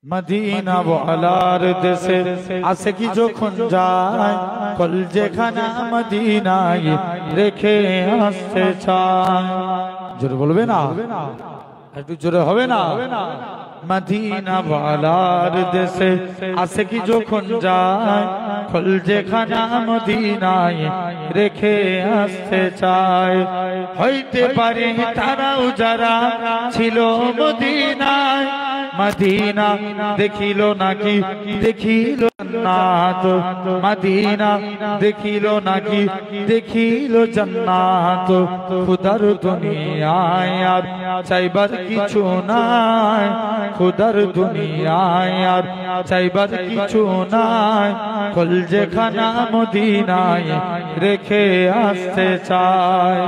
Medina ওয়ালার দেশে আশিকি যখন যায় কলজেখানা মদিনায় রেখে আসতে চায়। জোরে বলবে না, একটু জোরে হবে না? মদিনা ওয়ালার দেশে আশিকি যখন যায় কলজেখানা মদিনায় রেখে আসতে চায়। হইতে পারে তারাও যারা ছিল মদিনায়, মদিনা দেখিল নাকি দেখিল জান্নাত, মদিনা দেখিল নাকি দেখিল জান্নাত। খুদার দুনিয়ায় আর চাইবার কিছু নাই, খুদার দুনিয়ায় আর চাইবার কিছু নাই। কলজেখানা মদিনায় রেখে আসতে চায়।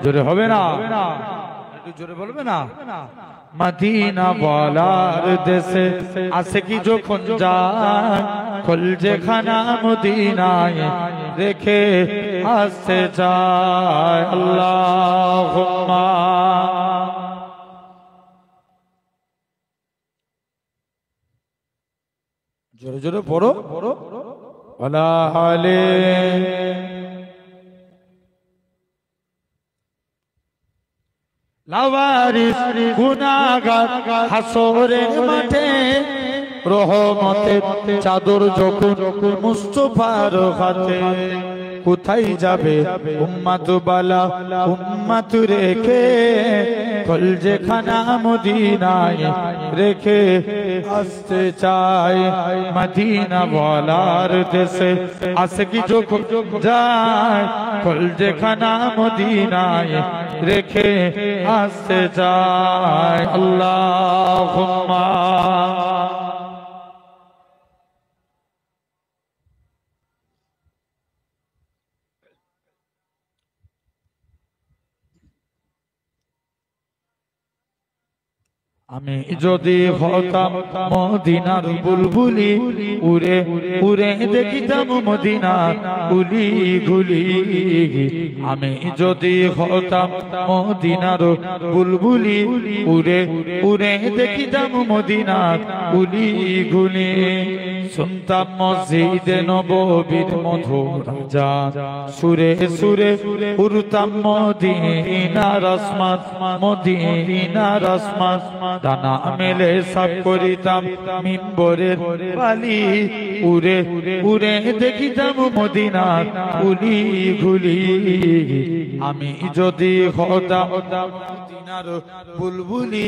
জোরে হবে না? একটু জোরে বলবে না? মদিনা ওয়ালার দেশে আশিকি যখন যায় কলজেখানা মদিনায় রেখে আসতে চায়। আল্লাহুম্মা জোরে জোরে পড়ো ওয়ালা আলে। লাওয়ারিস গুনাহগার হাসরের মাঠে রহমতের চাদর যখন মুস্তাফার হাতে। কোথায় যাবে উম্মত বালা উম্মত রেখে কলজেখানা মদিনায় রেখে আসতে চায়। মদিনা ওয়ালার দেশে আশিকি যখন যায় কলজেখানা মদিনায় রেখে আসতে চায়। আল্লাহুম্মা আমি যদি হতাম মদিনার বুলবুলি উড়ে উড়ে দেখিতাম মদিনা গুলি গুলি। আমি যদি হতাম মদিনার বুলবুলি উড়ে উড়ে দেখিতাম মদিনা গুলি গুলি। শুনতাম মসজিদে নববীর মধুর আজান, সুরে সুরে উড়তাম মদিনার আসমান মদিনার আসমান। ডানা মেলে সাফ করিতাম মিম্বরের বালি, উড়ে উড়ে দেখিতাম মদিনা গুলি গুলি। আমি যদি হতাম মদিনার বুলবুলি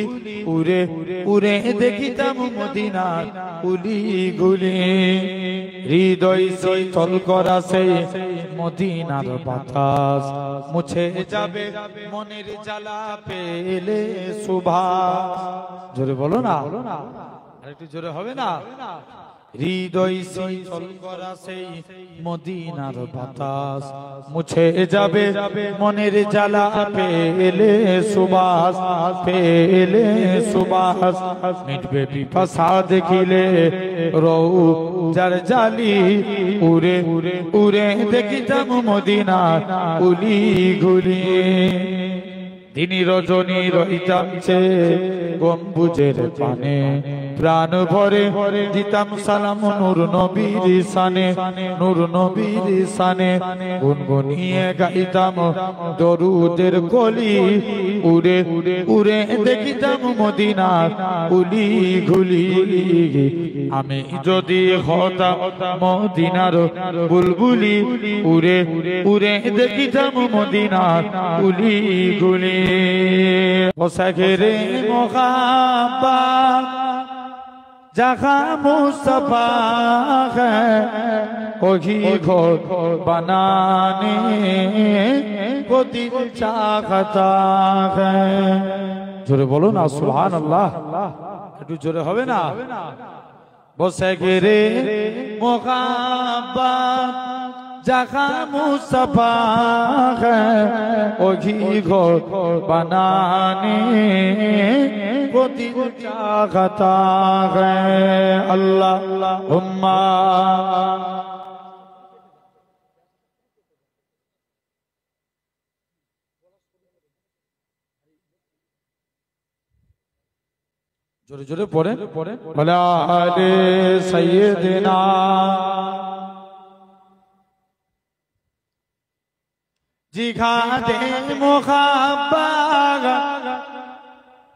উড়ে উড়ে দেখিতাম মদিনা গুলি গুলি। হৃদয় শীতল করা সেই মদিনার বাতাস মুছে যাবে মনের জ্বালা পেলে সুভাষ। জোরে বলো না, আরেকটু জোরে হবে না? হৃদয় শীতল করা সেই মদিনার বাতাস মুছে যাবে মনের জ্বালা পেলে সুবাস পেলে সুবাস। মিটবে পিপাসা দেখিলে রৌজার জালি, উড়ে উড়ে দেখিতাম মদিনা গুলি গুলি। দিন রজনী রহিতাম চে গম্বুজের পানে, প্রাণ ভরে দিতাম সালাম নূর নবীর শানে নূর নবীর শানে। গুনগুনিয়ে গাইতাম দরুদের কলি, উড়ে উড়ে দেখিতাম মদিনা গুলি গুলি। আমি যদি হতাম মদিনার বুলবুলি উড়ে উড়ে দেখিতাম মদিনা গুলি গুলি। পোশাকেরে মোহাব্বত जहाँ मुस्तफा है वही घर बनाने को दिल चाहता है। जोरे बोलो ना सुभान अल्लाह, একটু জোরে হবে না? বসে গেরে মোহাব্বত जहाँ मुस्तफा है वही घर बनाने को दिल चाहता है। अल्लाहुम्मा জোরে জোরে পড়ে ওয়ালা আলে সাইয়্যিদিনা जिहादे मुहब्बत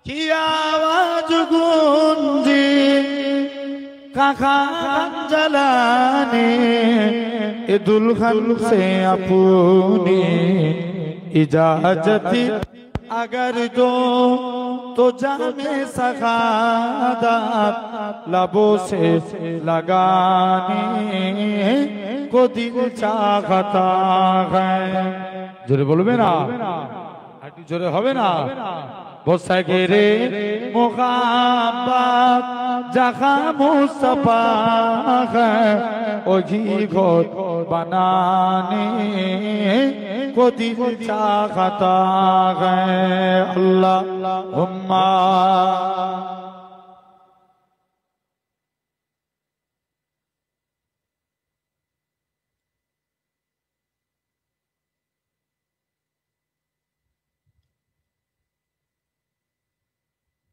की आवाज गूंजी काका जलाने ए दुल्हन से अपनी इजाजत अगर दो तो जामे सखादत लबों से लगाने को दिल चाहता है जोरे बोलबे ना একটু জোরে হবে না বসা গেরে মুহাব্বত জাহা মুস্তাফা है ওহি ঘর বানানে को दिल चाहता है अल्लाहुम्मा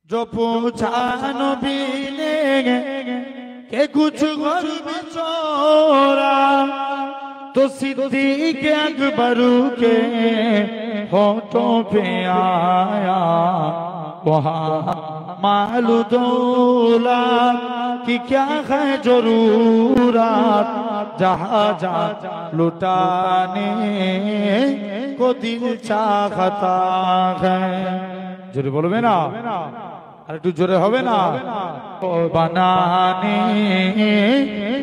जो पूछा नबी ने के कुछ घर बिचौरा तो सिद्दीक़ अकबर के होठों पे आया वहाँ मालू दौलत की क्या है जरूरत जहाँ जा लुटाने को दिल चाहता है जोरे बोलबे ना আর একটু জোরে হবে না বানানে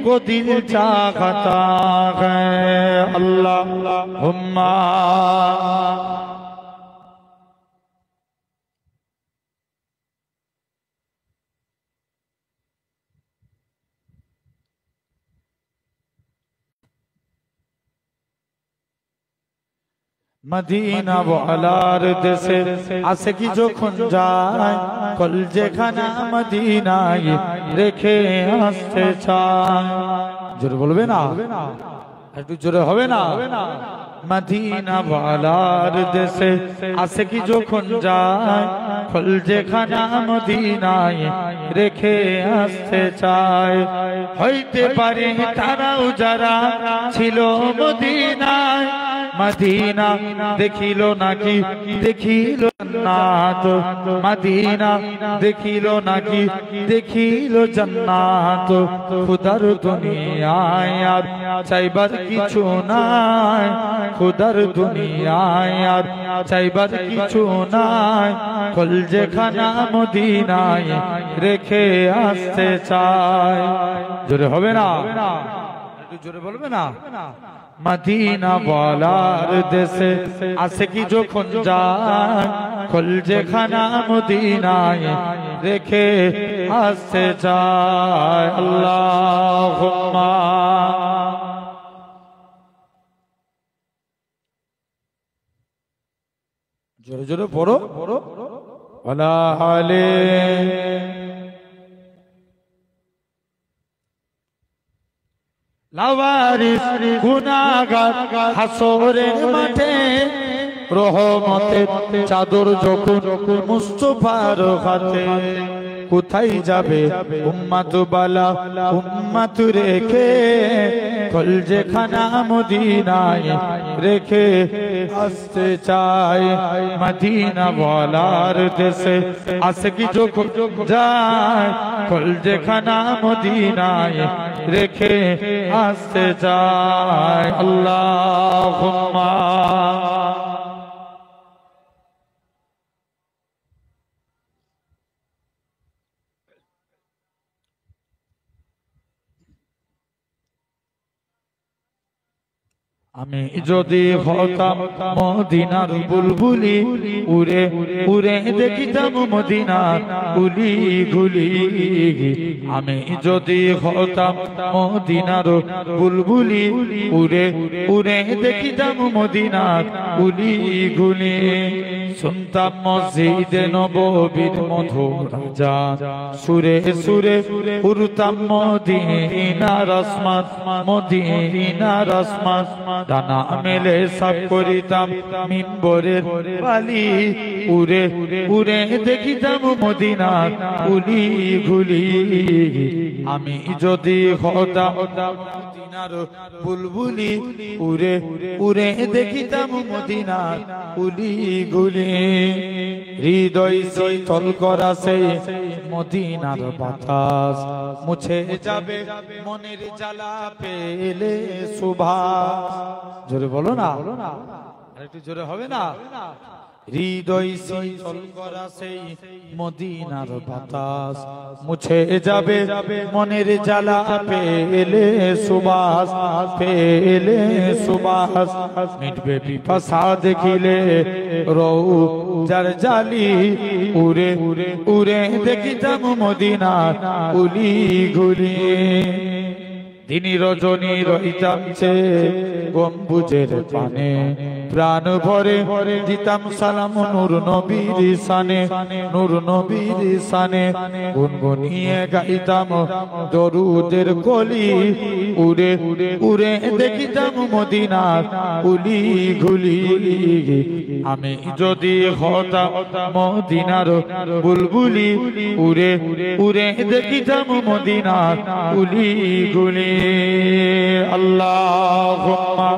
को दिल चाहता है अल्लाहुम्मा मदीना वालार देशे आसे की जो खुन जाए कल जेखाना मदीनाय रेखे आस्ते चाय जोरे बोलबे ना একটু জোরে হবে না मदीना वालार देशे आसे की जो खुन जाए कल जेखाना मदीनाय रेखे आस्ते चाय হইতে পারে তারাও যারা ছিল মদিনায় मदीना देखिलो नाकी देखिलो जन्नात मदीना देखिलो नाकी देखिलो जन्नात खुदार दुनियाय आर चाइबार किछु नाय खुदार दुनियाय आर चाइबार किछु नाय कल जेखाना मदीनाय रेखे आस्ते चाय जोरे होबे ना একটু জোরে বলবে না मदीना वालार देशे आसे की जो खुन जाए कल जेखाना मदीनाय रेखे आस्ते जाए अल्लाहुम्मा जोरे जोरे पढ़ो वाला आले लावारिस गुनाहगार हासरेर माठे रहमतेर चादर যখন মুস্তাফার হাতে কোথায় যাবে উম্মত বালা উম্মত রেখে কল যেখানা মদিনায় রেখে আসতে চায় মদিনা ওয়ালার দেশে আসে কি যখন যায় কল যেখানা মদিনায় রেখে আসতে চায় আল্লাহুম্মা আমি যদি হতাম মদিনার বুলবুলি উড়ে উড়ে দেখিতাম মদিনার গুলি গুলি আমি যদি হতাম মদিনার বুলবুলি উড়ে উড়ে দেখিতাম মদিনার গুলি গুলি শুনতাম মসজিদে নববীর মধুর আযান, সুরে সুরে উড়তাম মদিনার আসমান, মদিনার আসমান। ডানা মেলে সাফ করিতাম মিম্বরের বালি, উড়ে উড়ে দেখিতাম মদিনার গুলি গুলি। আমি যদি হতাম মদিনার বুলবুলি, উড়ে উড়ে দেখিতাম মদিনার গুলি গুলি। হৃদয় শীতল করা সেই মদিনার বাতাস, মুছে যাবে মনের জ্বালা পেলে সুভাষ। জোরে বলো না, আরেকটু জোরে হবে না? হৃদয় শীতল করা সেই মদিনার বাতাস, মুছে যাবে মনের জ্বালা পেলে সুবাস, পেলে সুবাস। মিটবে পিপাসা দেখিলে রৌজার জালি, উড়ে উড়ে দেখিতাম মদিনার গুলি গুলি। দিনী রজনী রহিতাম সে গম্বুজের পানে, প্রাণ ভরে দিতাম সালাম নূর নবীর শানে, নূর নবীর শানে। গুনগুনিয়ে গাইতাম দরুদের কলি, উড়ে উড়ে দেখিতাম মদিনার গুলি গুলি। আমি যদি হতাম মদিনার বুলবুলি, উড়ে উড়ে দেখিতাম মদিনার গুলি গুলি। আল্লাহুম্মা